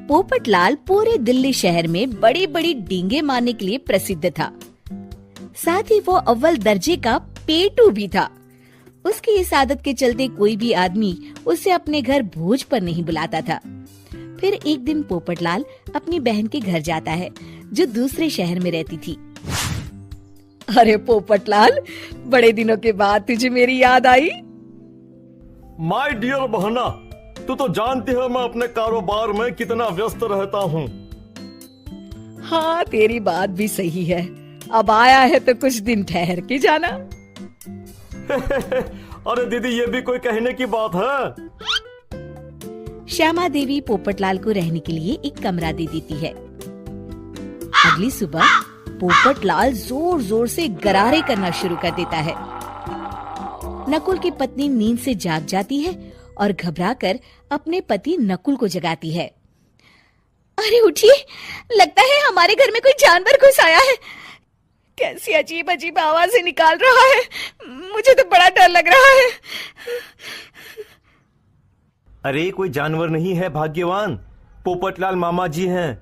पोपटलाल पूरे दिल्ली शहर में बड़ी बड़ी डींगे मारने के लिए प्रसिद्ध था। साथ ही वो अव्वल दर्जे का पेटू भी था। उसकी इस आदत के चलते कोई भी आदमी उसे अपने घर भोज पर नहीं बुलाता था। फिर एक दिन पोपटलाल अपनी बहन के घर जाता है, जो दूसरे शहर में रहती थी। अरे पोपटलाल, बड़े दिनों के बाद तुझे मेरी याद आई? माय डियर बहना, तू तो जानती है मैं अपने कारोबार में कितना व्यस्त रहता हूँ। हाँ, तेरी बात भी सही है। अब आया है तो कुछ दिन ठहर के जाना। अरे दीदी, ये भी कोई कहने की बात है? श्यामा देवी पोपटलाल को रहने के लिए एक कमरा दे देती है। अगली सुबह पोपटलाल जोर जोर से गरारे करना शुरू कर देता है। नकुल की पत्नी नींद से जाग जाती है और घबराकर अपने पति नकुल को जगाती है। अरे उठिए, लगता है हमारे घर में कोई जानवर घुस आया है। कैसी अजीब अजीब आवाजें निकाल रहा है, मुझे तो बड़ा डर लग रहा है। अरे कोई जानवर नहीं है भाग्यवान, पोपटलाल मामा जी हैं,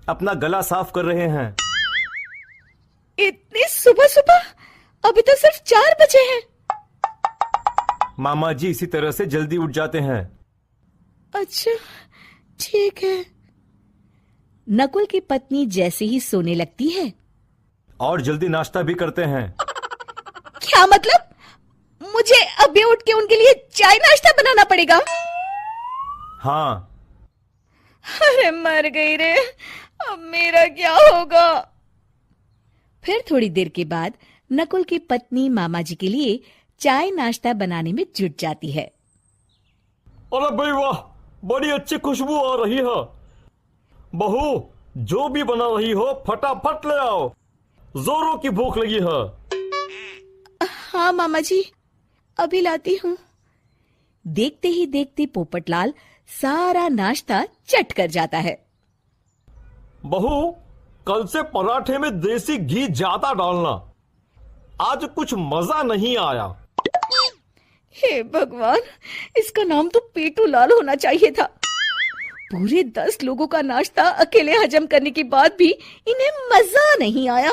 अपना गला साफ कर रहे हैं। इतनी सुबह सुबह? अभी तो सिर्फ 4 बजे हैं। मामा जी इसी तरह से जल्दी उठ जाते हैं। अच्छा, ठीक है। नकुल की पत्नी जैसे ही सोने लगती है और जल्दी नाश्ता भी करते हैं। क्या मतलब? मुझे अभी उठ के उनके लिए चाय नाश्ता बनाना पड़ेगा? हाँ। अरे मर गई रे, अब मेरा क्या होगा? फिर थोड़ी देर के बाद नकुल की पत्नी मामा जी के लिए चाय नाश्ता बनाने में जुट जाती है। अरे भाई वाह, बड़ी अच्छी खुशबू आ रही है। बहू, जो भी बना रही हो फटाफट ले आओ, जोरों की भूख लगी है। हाँ मामा जी, अभी लाती हूँ। देखते ही देखते पोपटलाल सारा नाश्ता चट कर जाता है। बहू, कल से पराठे में देसी घी ज्यादा डालना, आज कुछ मजा नहीं आया। हे भगवान, इसका नाम तो पेटू लाल होना चाहिए था। पूरे 10 लोगों का नाश्ता अकेले हजम करने के बाद भी इन्हें मजा नहीं आया।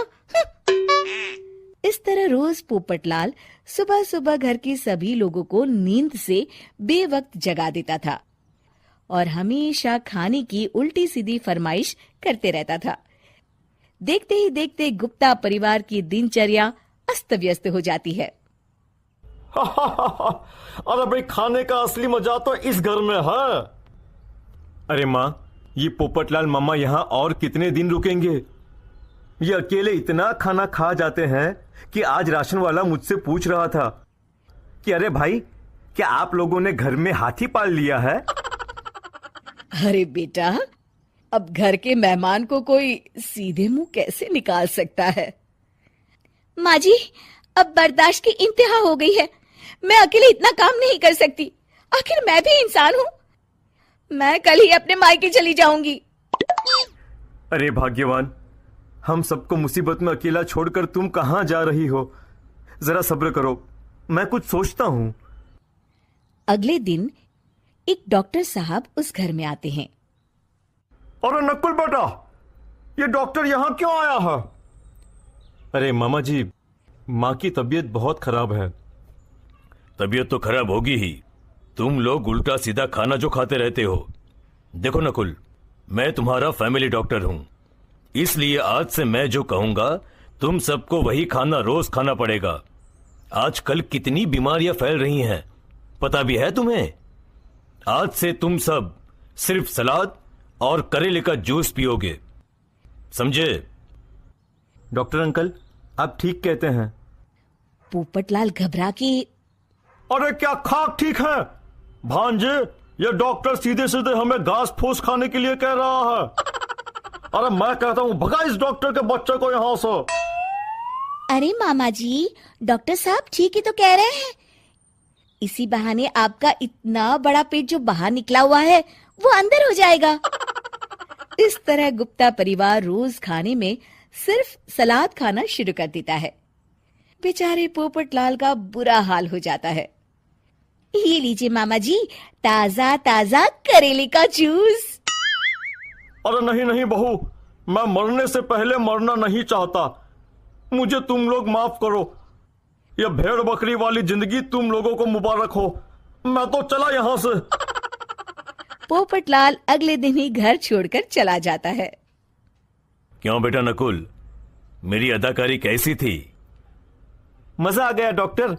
इस तरह रोज पोपटलाल सुबह सुबह घर के सभी लोगों को नींद से बेवक्त जगा देता था और हमेशा खाने की उल्टी सीधी फरमाइश करते रहता था। देखते ही देखते गुप्ता परिवार की दिनचर्या अस्त व्यस्त हो जाती है। अरे भाई, खाने का असली मजा तो इस घर में है। अरे माँ, ये पोपटलाल मामा यहाँ और कितने दिन रुकेंगे? ये अकेले इतना खाना खा जाते हैं कि आज राशन वाला मुझसे पूछ रहा था कि अरे भाई, क्या आप लोगों ने घर में हाथी पाल लिया है? अरे बेटा, अब घर के मेहमान को कोई सीधे मुंह कैसे निकाल सकता है? माँ जी, अब बर्दाश्त की इंतहा हो गई है। मैं अकेले इतना काम नहीं कर सकती। आखिर मैं भी इंसान हूँ। मैं कल ही अपने मायके चली जाऊंगी। अरे भाग्यवान, हम सबको मुसीबत में अकेला छोड़कर तुम कहाँ जा रही हो? जरा सब्र करो, मैं कुछ सोचता हूँ। अगले दिन एक डॉक्टर साहब उस घर में आते हैं। अरे नकुल बेटा, ये डॉक्टर यहाँ क्यों आया है? अरे मामा जी, माँ की तबीयत बहुत खराब है। तबीयत तो खराब होगी ही, तुम लोग उल्टा सीधा खाना जो खाते रहते हो। देखो नकुल, मैं तुम्हारा फैमिली डॉक्टर हूं, इसलिए आज से मैं जो कहूंगा तुम सबको वही खाना रोज खाना पड़ेगा। आजकल कितनी बीमारियां फैल रही हैं, पता भी है तुम्हें? आज से तुम सब सिर्फ सलाद और करेले का जूस पियोगे, समझे? डॉक्टर अंकल, आप ठीक कहते हैं। पोपटलाल घबरा के, अरे क्या खाक ठीक है भांजे? ये डॉक्टर सीधे सीधे हमें घास फूस खाने के लिए कह रहा है। अरे मैं कहता हूँ भगा इस डॉक्टर के बच्चे को यहाँ से। अरे मामा जी, डॉक्टर साहब ठीक ही तो कह रहे हैं। इसी बहाने आपका इतना बड़ा पेट जो बाहर निकला हुआ है वो अंदर हो जाएगा। इस तरह गुप्ता परिवार रोज खाने में सिर्फ सलाद खाना शुरू कर देता है। बेचारे पोपटलाल का बुरा हाल हो जाता है। ये लीजिए मामा जी, ताजा ताजा करेले का जूस। अरे नहीं नहीं बहू, मैं मरने से पहले मरना नहीं चाहता। मुझे तुम लोग माफ करो। यह भेड़ बकरी वाली जिंदगी तुम लोगों को मुबारक हो। मैं तो चला यहां से। पोपटलाल अगले दिन ही घर छोड़कर चला जाता है। क्यों बेटा नकुल, मेरी अदाकारी कैसी थी? मजा आ गया डॉक्टर।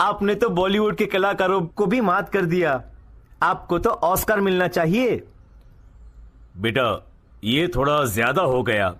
आपने तो बॉलीवुड के कलाकारों को भी मात कर दिया। आपको तो ऑस्कर मिलना चाहिए। बेटा ये थोड़ा ज्यादा हो गया।